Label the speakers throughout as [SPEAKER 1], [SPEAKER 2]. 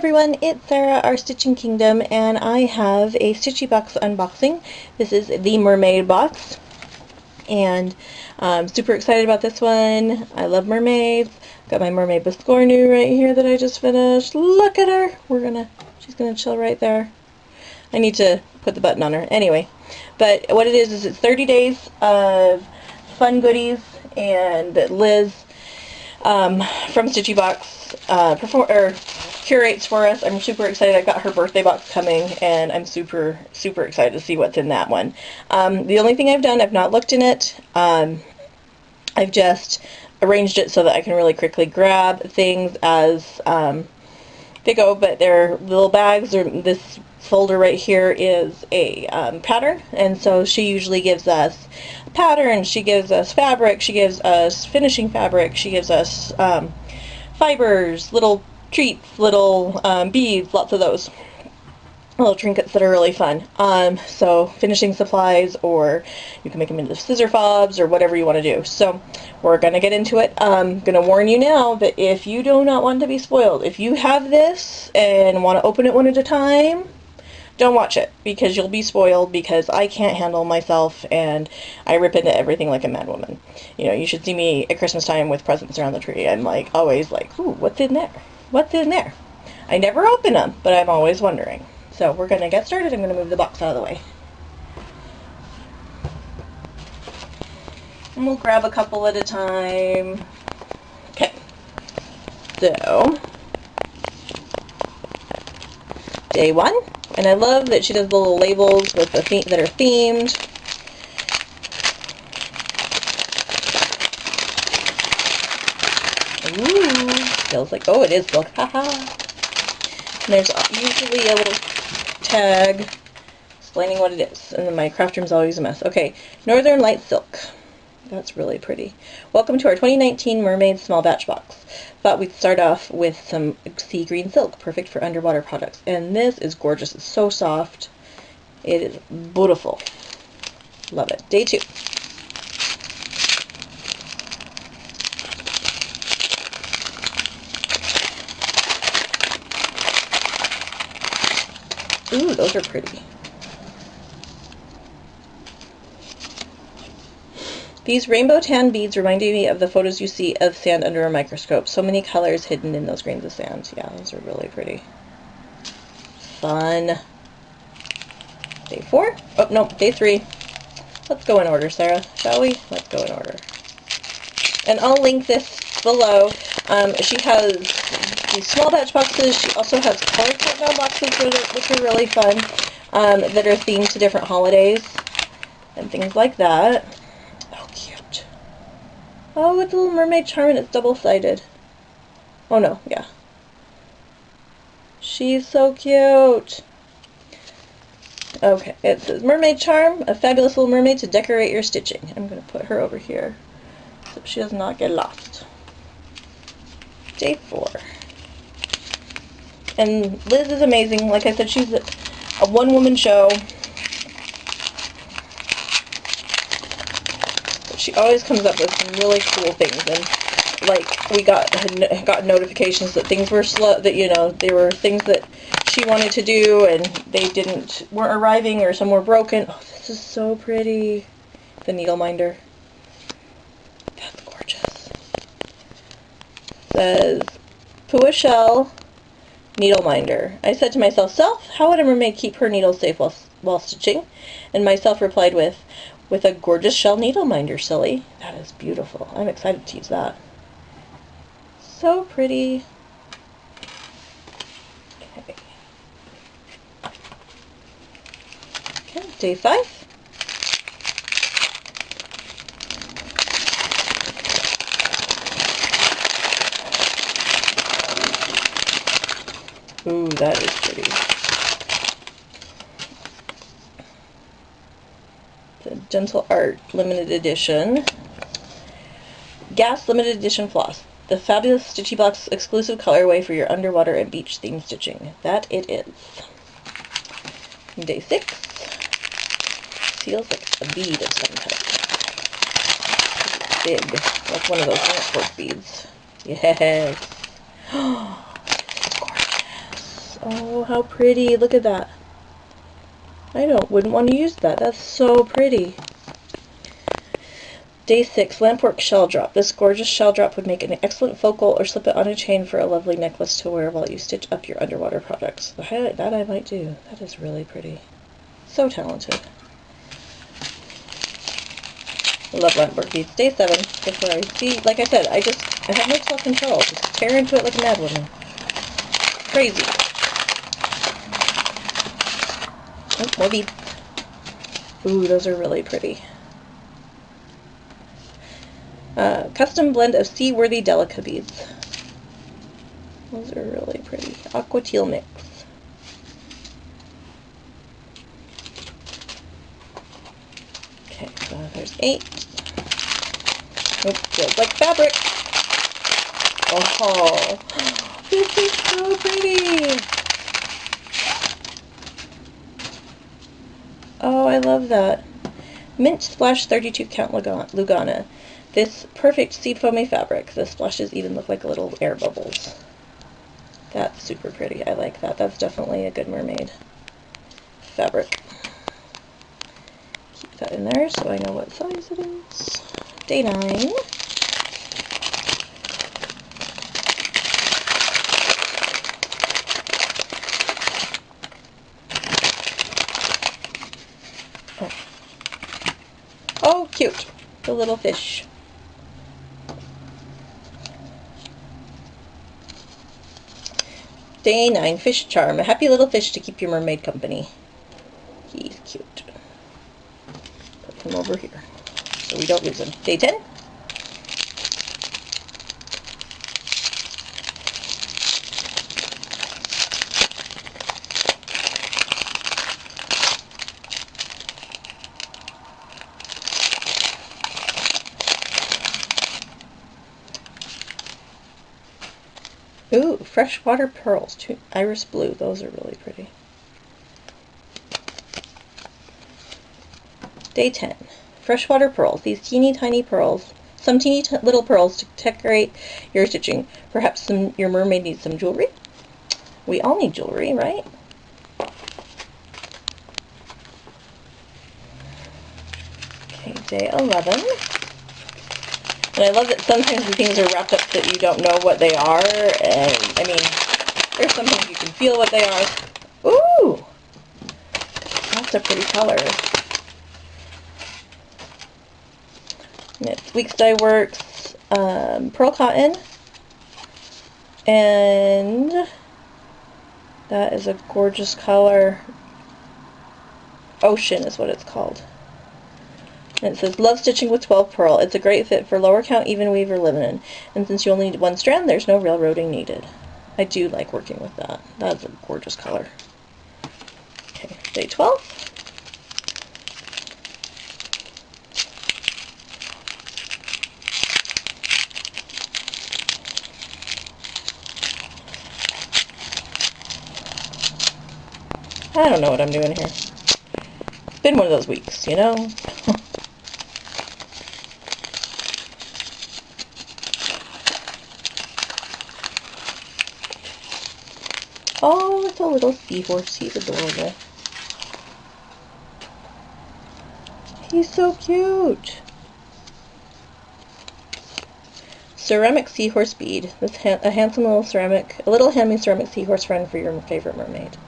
[SPEAKER 1] everyone, it's Sarah, our Stitching Kingdom, and I have a StitchyBox unboxing. This is the Mermaid box, and I'm super excited about this one. I love mermaids. Got my Mermaid Biscornu right here that I just finished. Look at her! She's gonna chill right there. I need to put the button on her. Anyway, but what it is it's 30 days of fun goodies, and Liz from StitchyBox curates for us. I'm super excited. I've got her birthday box coming, and I'm super excited to see what's in that one. The only thing I've done, I've not looked in it. I've just arranged it so that I can really quickly grab things as they go, but they're little bags. This folder right here is a pattern, and so she usually gives us a pattern, she gives us fabric, she gives us finishing fabric, she gives us fibers, little treats, little beads, lots of those little trinkets that are really fun. So finishing supplies, or you can make them into scissor fobs or whatever you want to do. So we're going to get into it. I'm going to warn you now that if you do not want to be spoiled, if you have this and want to open it one at a time, don't watch it, because you'll be spoiled, because I can't handle myself and I rip into everything like a mad woman. You know, you should see me at Christmas time with presents around the tree. I'm like, always like, ooh, what's in there? What's in there? I never open them, but I'm always wondering. So we're going to get started. I'm going to move the box out of the way. And we'll grab a couple at a time. Okay. So, day one. And I love that she does the little labels with the that are themed. Ooh, feels like, oh, it is silk. Haha. And there's usually a little tag explaining what it is. And then my craft room's always a mess. Okay, Northern Light Silk. That's really pretty. Welcome to our 2019 Mermaid Small Batch Box. Thought we'd start off with some sea green silk, perfect for underwater products. And this is gorgeous. It's so soft. It is beautiful. Love it. Day two. Ooh, those are pretty. These rainbow tan beads reminded me of the photos you see of sand under a microscope. So many colors hidden in those grains of sand. Yeah, those are really pretty. Fun. Day four? Oh, no, day three. Let's go in order, Sarah, shall we? Let's go in order. And I'll link this below. She has these small batch boxes. She also has color countdown boxes, which are really fun, that are themed to different holidays and things like that. Oh, cute. Oh, it's a little mermaid charm, and it's double-sided. Oh, no, yeah. She's so cute. Okay, it says Mermaid Charm, a fabulous little mermaid to decorate your stitching. I'm going to put her over here so she does not get lost. Day four. And Liz is amazing. Like I said, she's a one-woman show. But she always comes up with some really cool things. And like, we got notifications that things were slow, that, you know, there were things that she wanted to do and they weren't arriving, or some were broken. Oh, this is so pretty. The needle minder. That's gorgeous. It says Pua Shell needle minder. I said to myself, how would a mermaid keep her needles safe while stitching? And myself replied with a gorgeous shell needle minder, silly. That is beautiful. I'm excited to use that. So pretty. Okay. Okay, day five. Ooh, that is pretty. The Gentle Art limited edition. Gas limited edition floss. The fabulous StitchyBox exclusive colorway for your underwater and beach themed stitching. That it is. Day six. Feels like a bead of some type. Big. Like one of those transport beads. Yes. Oh, this is gorgeous. Oh, how pretty. Look at that. Wouldn't want to use that. That's so pretty. Day 6, Lampwork Shell Drop. This gorgeous shell drop would make an excellent focal or slip it on a chain for a lovely necklace to wear while you stitch up your underwater projects. The highlight that I might do. That is really pretty. So talented. I love lampwork beads. Day 7. That's where I see, like I said, I have no self-control. Just tear into it like a mad woman. Crazy. Oh, more beads. Ooh, those are really pretty. Custom blend of Seaworthy Delica beads. Those are really pretty. Aqua teal mix. Okay, so there's 8. It feels like fabric. Oh, this is so pretty. Oh, I love that. Mint Splash 32 count Lugana. This perfect seed foamy fabric. The splashes even look like little air bubbles. That's super pretty. I like that. That's definitely a good mermaid fabric. Keep that in there so I know what size it is. Day 9. Oh, cute. The little fish. Day 9, Fish Charm. A happy little fish to keep your mermaid company. He's cute. Put him over here so we don't lose him. Day 10. Ooh, freshwater pearls, iris blue. Those are really pretty. Day 10. Freshwater pearls. These teeny tiny pearls. Some teeny little pearls to decorate your stitching. Perhaps your mermaid needs some jewelry. We all need jewelry, right? Okay, day 11. And I love that sometimes the things are wrapped up that you don't know what they are. And, I mean, there's some things you can feel what they are. Ooh! That's a pretty color. And it's Weeks Dye Works Pearl Cotton. And that is a gorgeous color. Ocean is what it's called. And it says, love stitching with 12 pearl. It's a great fit for lower count, even weave, or linen. And since you only need one strand, there's no railroading needed. I do like working with that. That's a gorgeous color. Okay, day 12. I don't know what I'm doing here. It's been one of those weeks, you know? Oh, it's a little seahorse. He's adorable. He's so cute. Ceramic seahorse bead. This a handsome little handmade ceramic seahorse friend for your favorite mermaid.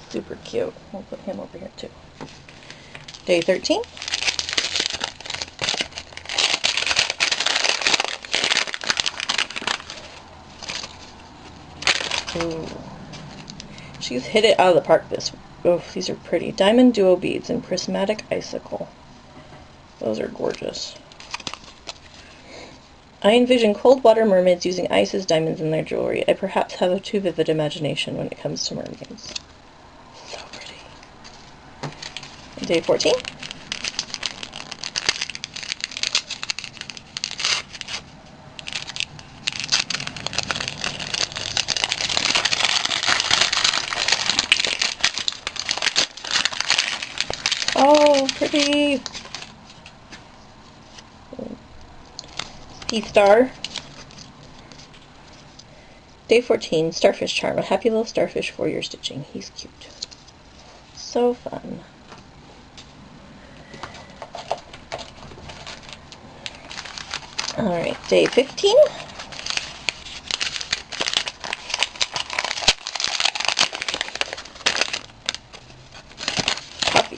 [SPEAKER 1] Super cute. We'll put him over here too. Day 13. Ooh. She's hit it out of the park this week. Oh, these are pretty. Diamond Duo beads and prismatic icicle. Those are gorgeous. I envision cold water mermaids using ice as diamonds in their jewelry. I perhaps have a too vivid imagination when it comes to mermaids. So pretty. Day 14. Oh, pretty. Sea Star. Day 14, Starfish Charm. A happy little starfish for your stitching. He's cute. So fun. Alright, day 15. Coffee.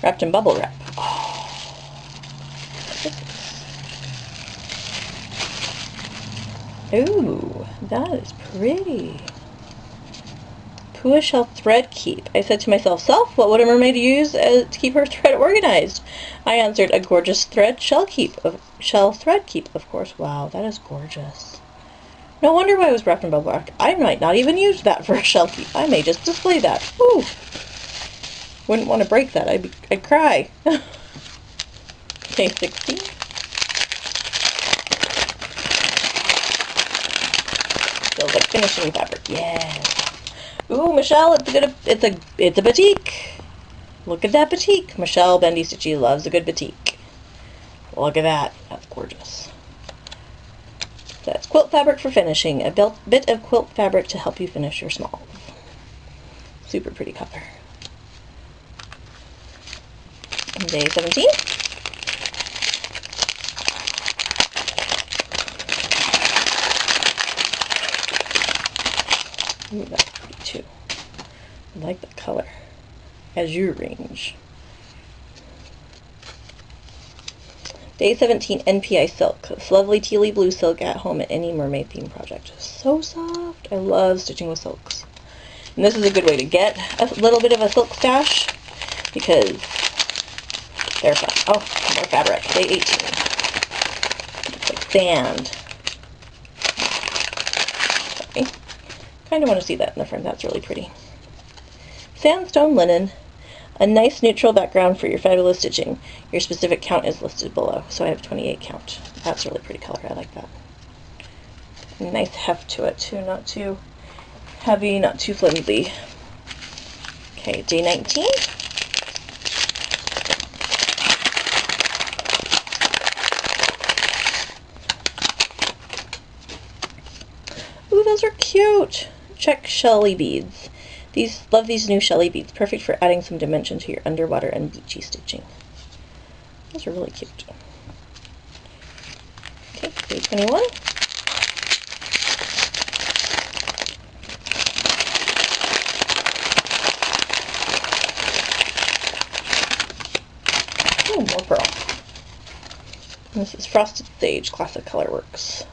[SPEAKER 1] Wrapped in bubble wrap. Ooh, that is pretty. Pua shell thread keep. I said to myself, Self, what would a mermaid use to keep her thread organized? I answered, a gorgeous thread shell thread keep, of course. Wow, that is gorgeous. No wonder why it was wrapped in bubble wrap. I might not even use that for a shell keep. I may just display that. Ooh. Wouldn't want to break that. I'd cry. Okay, 16. Feels like finishing fabric. Yes. Ooh, Michelle, it's a batik. Look at that batik. Michelle Bendy Stitchy loves a good batik. Look at that. That's gorgeous. That's quilt fabric for finishing. A bit of quilt fabric to help you finish your smalls. Super pretty color. Day 17. Ooh, that's pretty too. I like the color. Azure range. Day 17, NPI silk. This lovely tealy blue silk at home at any mermaid theme project. So soft. I love stitching with silks. And this is a good way to get a little bit of a silk stash because they're fun. Oh, more fabric. Day 18. It's like sand. Sorry. Kind of want to see that in the front. That's really pretty. Sandstone linen. A nice neutral background for your fabulous stitching. Your specific count is listed below. So I have 28 count. That's a really pretty color. I like that. Nice heft to it too. Not too heavy, not too flimsy. Okay, day 19. Ooh, those are cute. Check shelly beads. Love these new shelly beads. Perfect for adding some dimension to your underwater and beachy stitching. Those are really cute. Okay, day 21. Ooh, more pearl. And this is Frosted Sage Classic Colorworks.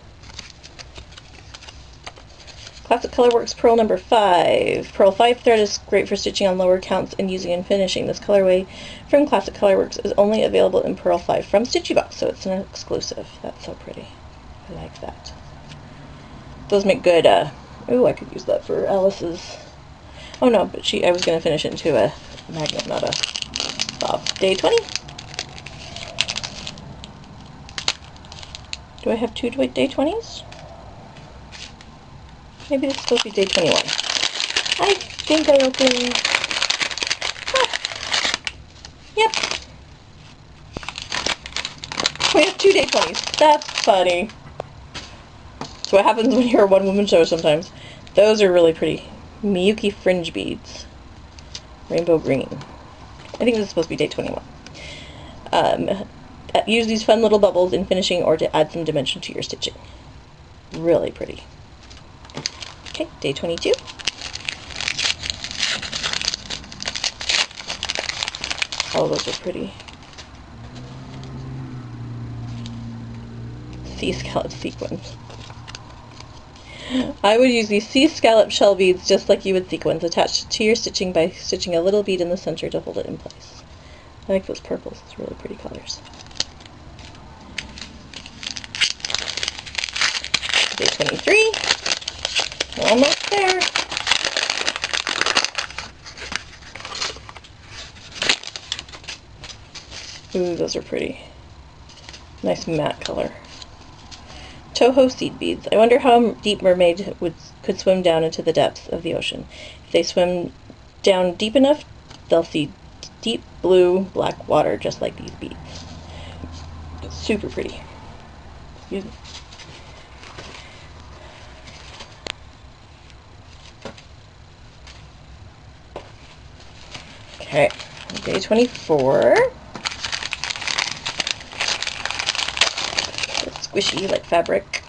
[SPEAKER 1] Classic Colorworks Pearl number 5. Pearl 5 thread is great for stitching on lower counts and using in finishing. This colorway from Classic Colorworks is only available in Pearl 5 from StitchyBox, so it's an exclusive. That's so pretty. I like that. Those make good, ooh, I could use that for Alice's. Oh no, but I was going to finish it into a magnet, not a bob. Day 20. Do I have two day 20s? Maybe this is supposed to be day 21. I think I opened... Ah. Yep. We have 2 day 20s. That's funny. That's what happens when you're a one-woman show sometimes. Those are really pretty. Miyuki fringe beads. Rainbow green. I think this is supposed to be day 21. Use these fun little bubbles in finishing or to add some dimension to your stitching. Really pretty. Okay, day 22. Oh, those are pretty. Sea scallop sequins. I would use these sea scallop shell beads just like you would sequins, attached to your stitching by stitching a little bead in the center to hold it in place. I like those purples. It's really pretty colors. Day 23. We're almost there. Ooh, those are pretty. Nice matte color. Toho seed beads. I wonder how deep Mermaid could swim down into the depths of the ocean. If they swim down deep enough, they'll see deep blue, black water just like these beads. Super pretty. Excuse me. Okay, day 24. It's squishy like fabric.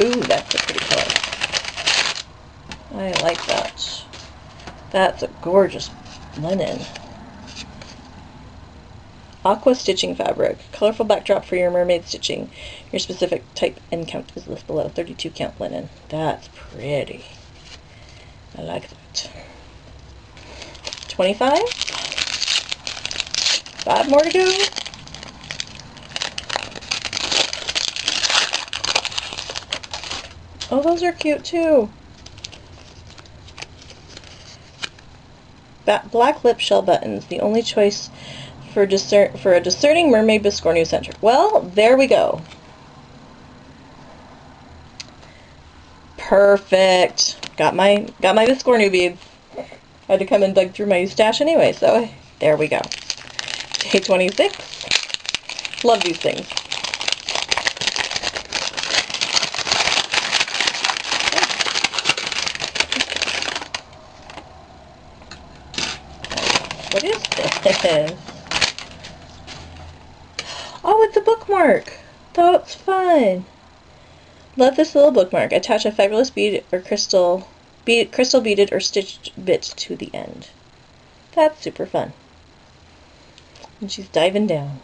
[SPEAKER 1] Ooh, that's a pretty color. I like that. That's a gorgeous linen. Aqua stitching fabric. Colorful backdrop for your mermaid stitching. Your specific type and count is listed below. 32 count linen. That's pretty. I like that. 25. 5 more to go. Oh, those are cute too. Black lip shell buttons. The only choice for a discerning mermaid Biscornu center. Well, there we go. Perfect. Got my Biscornu beads. I had to come and dug through my stash anyway, so there we go. Day 26. Love these things. What is this? Oh, it's a bookmark. That's fun. Love this little bookmark. Attach a fabulous bead or crystal beaded or stitched bit to the end. That's super fun. And she's diving down.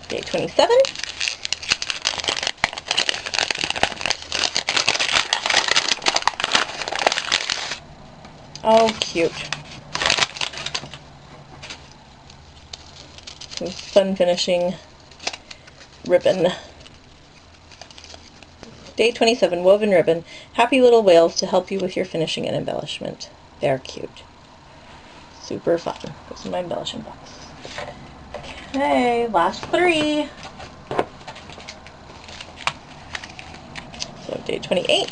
[SPEAKER 1] Day 27. Oh, cute. Some fun finishing ribbon. Day 27, woven ribbon. Happy little whales to help you with your finishing and embellishment. They're cute. Super fun. This is my embellishing box. Okay, last 3. So day 28.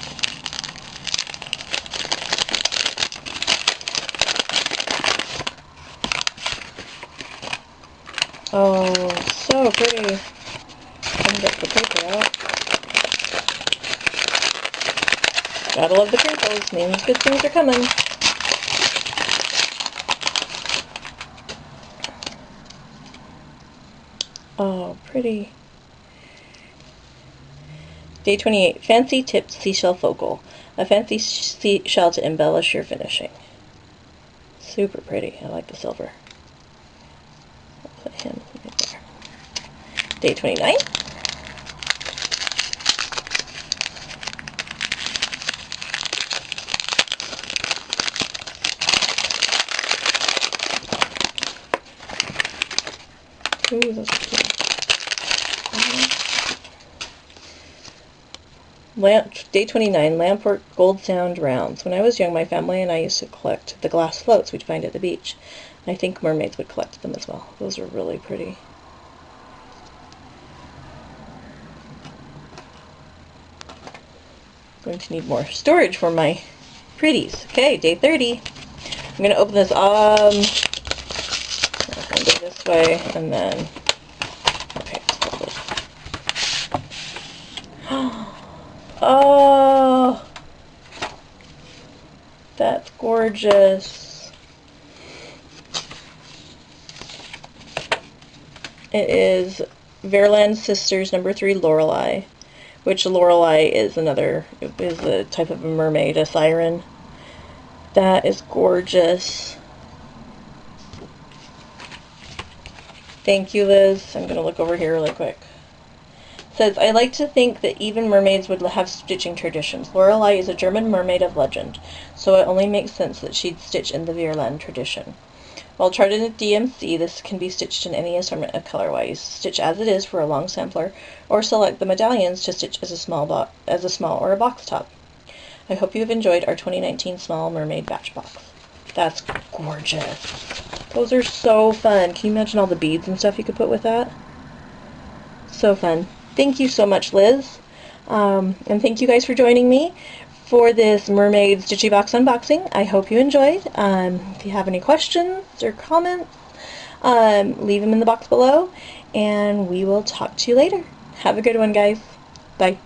[SPEAKER 1] Oh, so pretty. Let me get the paper out. Gotta love the crinkles. Means good things are coming. Oh, pretty. Day 28. Fancy tipped seashell focal. A fancy seashell to embellish your finishing. Super pretty. I like the silver. Put him right there. Day 29. Ooh, those are cute. Day 29, Lamport Gold Sound Rounds. When I was young, my family and I used to collect the glass floats we'd find at the beach. I think mermaids would collect them as well. Those are really pretty. Going to need more storage for my pretties. Okay, day 30. I'm going to open this I'm going to go this way and then okay, let's hold it. Oh, that's gorgeous. It is Verland Sisters number 3 Lorelei, which Lorelei is a type of a mermaid, a siren. That is gorgeous. Thank you, Liz. I'm going to look over here really quick. It says, I like to think that even mermaids would have stitching traditions. Lorelei is a German mermaid of legend, so it only makes sense that she'd stitch in the Verland tradition. While charted at DMC, this can be stitched in any assortment of colorways. Stitch as it is for a long sampler, or select the medallions to stitch as a small or a box top. I hope you have enjoyed our 2019 Small Mermaid batch box. That's gorgeous. Those are so fun. Can you imagine all the beads and stuff you could put with that? So fun. Thank you so much, Liz. And thank you guys for joining me for this Mermaid StitchyBox unboxing. I hope you enjoyed. If you have any questions or comments, leave them in the box below, and we will talk to you later. Have a good one, guys. Bye.